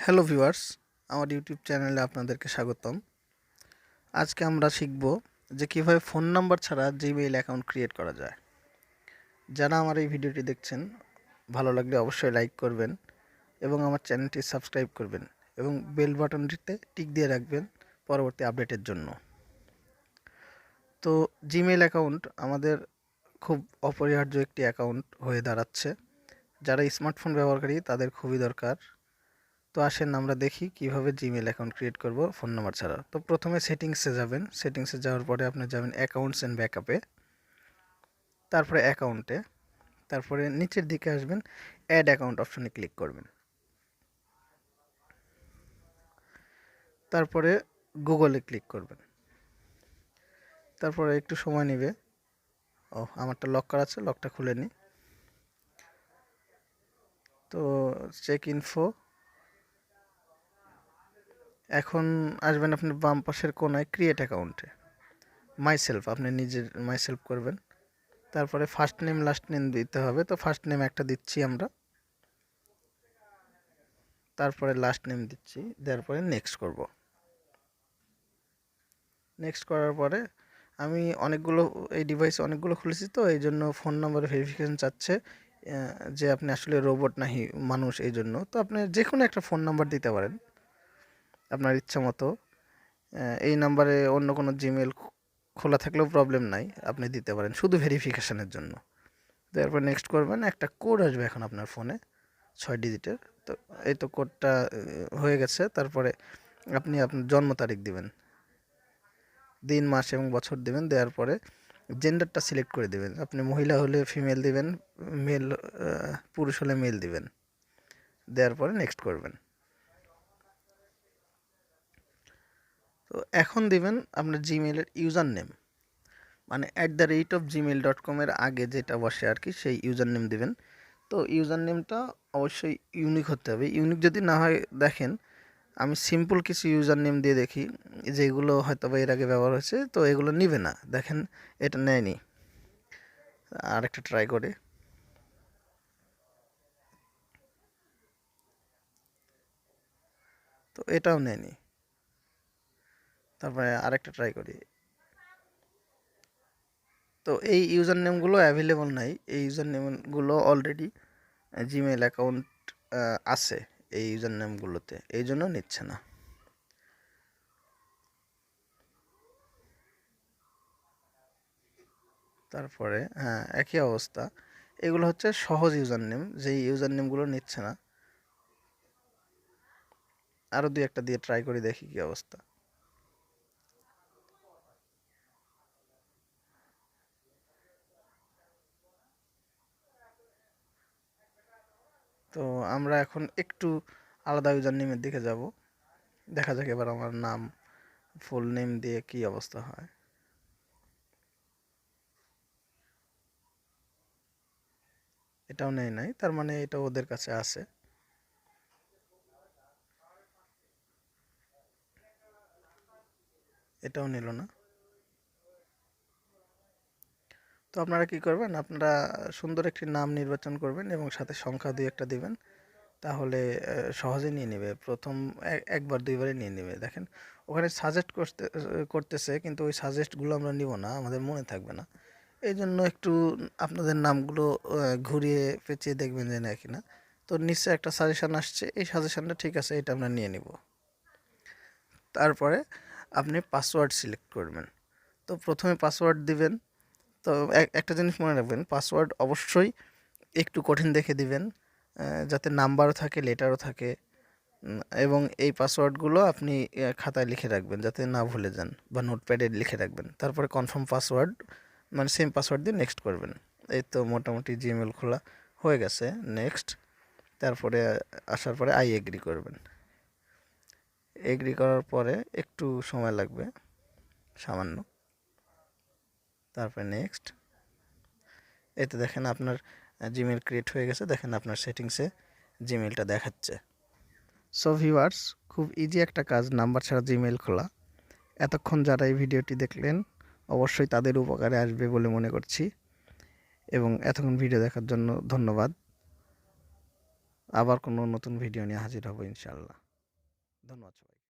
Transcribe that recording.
Hello viewers, আমার YouTube চ্যানেলে আপনাদেরকে স্বাগতম। আজকে আমরা শিখব যে কীভাবে ফোন নাম্বার ছাড়া জিমেইল অ্যাকাউন্ট ক্রিয়েট করা যায়। যারা আমার এই ভিডিওটি দেখছেন, ভালো লাগলে অবশ্যই লাইক করবেন এবং আমার চ্যানেলটি সাবস্ক্রাইব করবেন এবং বেল বাটনটিতে টিক দিয়ে রাখবেন পরবর্তী আপডেটের জন্য। তো জিমেইল অ্যাকাউন্ট আমাদের খুব অপরিহার্য একটি অ্যাকাউন্ট হয়ে দাঁড়াচ্ছে। যারা স্মার্টফোন ব্যবহারকারী তাদের খুবই দরকার। তো আসেন আমরা দেখি কিভাবে জিমেইল অ্যাকাউন্ট ক্রিয়েট করব ফোন নাম্বার ছাড়া। তো প্রথমে সেটিংসে যাবেন। সেটিংসে যাওয়ার পরে আপনি যাবেন অ্যাকাউন্টস অ্যান্ড ব্যাকআপে, তারপরে অ্যাকাউন্টে, তারপরে নিচের দিকে আসবেন, অ্যাড অ্যাকাউন্ট অপশনে ক্লিক করবেন। তারপরে গুগলে ক্লিক করবেন। তারপরে একটু সময় নেবে। আমারটা লক করা আছে, লকটা খুলে নিই। তো চেক ইনফো, এখন আসবেন আপনি বাম পাশের কোনায় ক্রিয়েট অ্যাকাউন্টে, মাইসেলফ, আপনি নিজের মাইসেলফ করবেন। তারপরে ফার্স্ট নেম লাস্ট নেম দিতে হবে। তো ফার্স্ট নেম একটা দিচ্ছি আমরা, তারপরে লাস্ট নেম দিচ্ছি, দেওয়ার পরে নেক্সট করব। নেক্সট করার পরে আমি এই ডিভাইসে অনেকগুলো খুলেছি, তো এই জন্য ফোন নাম্বারে ভেরিফিকেশন চাচ্ছে যে আপনি আসলে রোবট নাহি মানুষ। এই জন্য তো আপনি যে কোনো একটা ফোন নাম্বার দিতে পারেন আপনার ইচ্ছা মতো। এই নাম্বারে অন্য কোনো জিমেল খোলা থাকলেও প্রবলেম নাই, আপনি দিতে পারেন শুধু ভেরিফিকেশনের জন্য। তারপর নেক্সট করবেন, একটা কোড আসবে এখন আপনার ফোনে 6 ডিজিটের। তো এই তো কোডটা হয়ে গেছে। তারপরে আপনি আপনার জন্ম তারিখ দিবেন, দিন মাস এবং বছর দিবেন। দেওয়ার পরে জেন্ডারটা সিলেক্ট করে দিবেন, আপনি মহিলা হলে ফিমেল দিবেন, মেল পুরুষ হলে মেল দিবেন। দেওয়ার পরে নেক্সট করবেন। তো এখন দিবেন আপনার জিমেইলের ইউজার নেম, মানে @gmail.com এর আগে যেটা বসে আর কি, সেই ইউজার নেম দিবেন। তো ইউজার নেমটা অবশ্যই ইউনিক হতে হবে। ইউনিক যদি না হয়, দেখেন আমি সিম্পল কিছু ইউজার নেম দিয়ে দেখি যেগুলো হয়তো বা এর আগে ব্যবহার হয়েছে, তো এগুলো নিবে না। দেখেন এটা নেয়নি। আরেকটা ট্রাই করি। তো এটাও নেয়নি। তারপরে আরেকটা ট্রাই করি। তো এই ইউজার নেমগুলো অ্যাভেলেবল নাই। এই ইউজার নেমগুলো অলরেডি জিমেইল অ্যাকাউন্ট আছে এই ইউজার নেমগুলোতে, এই জন্য নিচ্ছে না। তারপরে হ্যাঁ, একই অবস্থা। এগুলো হচ্ছে সহজ ইউজার নেম, যেই ইউজার নেমগুলো নিচ্ছে না। আরও দুই একটা দিয়ে ট্রাই করে দেখি কি অবস্থা। তো আমরা এখন একটু আলাদা ইউজার নেমের দিকে যাব। দেখা যাক এবার আমার নাম, ফুল নেম দিয়ে কি অবস্থা হয়। এটাও নেই নাই, তার মানে এটা ওদের কাছে আছে। এটাও নিল না। তো আপনারা কি করবেন, আপনারা সুন্দর একটি নাম নির্বাচন করবেন এবং সাথে সংখ্যা দুই একটা দিবেন। তাহলে সহজে নিয়ে নেবে। প্রথম একবার দুইবারে নিয়ে নেবে। দেখেন ওখানে সাজেস্ট করতেছে, কিন্তু ওই সাজেস্টগুলো আমরা নিব না, আমাদের মনে থাকবে না। এই জন্য একটু আপনাদের নামগুলো ঘুরিয়ে পেঁচিয়ে দেখবেন যে নেয় কিনা। তো নিশ্চয় একটা সাজেশান আসছে, এই সাজেশানটা ঠিক আছে, এটা আমরা নিয়ে নিব। তারপরে আপনি পাসওয়ার্ড সিলেক্ট করবেন। তো প্রথমে পাসওয়ার্ড দিবেন। তো একটা জিনিস মনে রাখবেন, পাসওয়ার্ড অবশ্যই একটু কঠিন দেখে দিবেন, যাতে নাম্বারও থাকে, লেটারও থাকে। এবং এই পাসওয়ার্ডগুলো আপনি খাতায় লিখে রাখবেন যাতে না ভুলে যান, বা নোটপ্যাডে লিখে রাখবেন। তারপরে কনফার্ম পাসওয়ার্ড, মানে সেম পাসওয়ার্ড দিয়ে নেক্সট করবেন। এই তো মোটামুটি জিমেল খোলা হয়ে গেছে। নেক্সট, তারপরে আসার পরে আই এগ্রি করবেন। এগ্রি করার পরে একটু সময় লাগবে সামান্য। তারপরে নেক্সট। এই তো দেখেন আপনার জিমেল ক্রিয়েট হয়ে গেছে। দেখেন আপনার সেটিংসে জিমেলটা দেখাচ্ছে। সো ভিউয়ার্স, খুব ইজি একটা কাজ নাম্বার ছাড়া জিমেল খোলা। এতক্ষণ যারা এই ভিডিওটি দেখলেন, অবশ্যই তাদের উপকারে আসবে বলে মনে করছি। এবং এতক্ষণ ভিডিও দেখার জন্য ধন্যবাদ। আবার কোনো নতুন ভিডিও নিয়ে হাজির হব ইনশাআল্লাহ। ধন্যবাদ সবাইকে।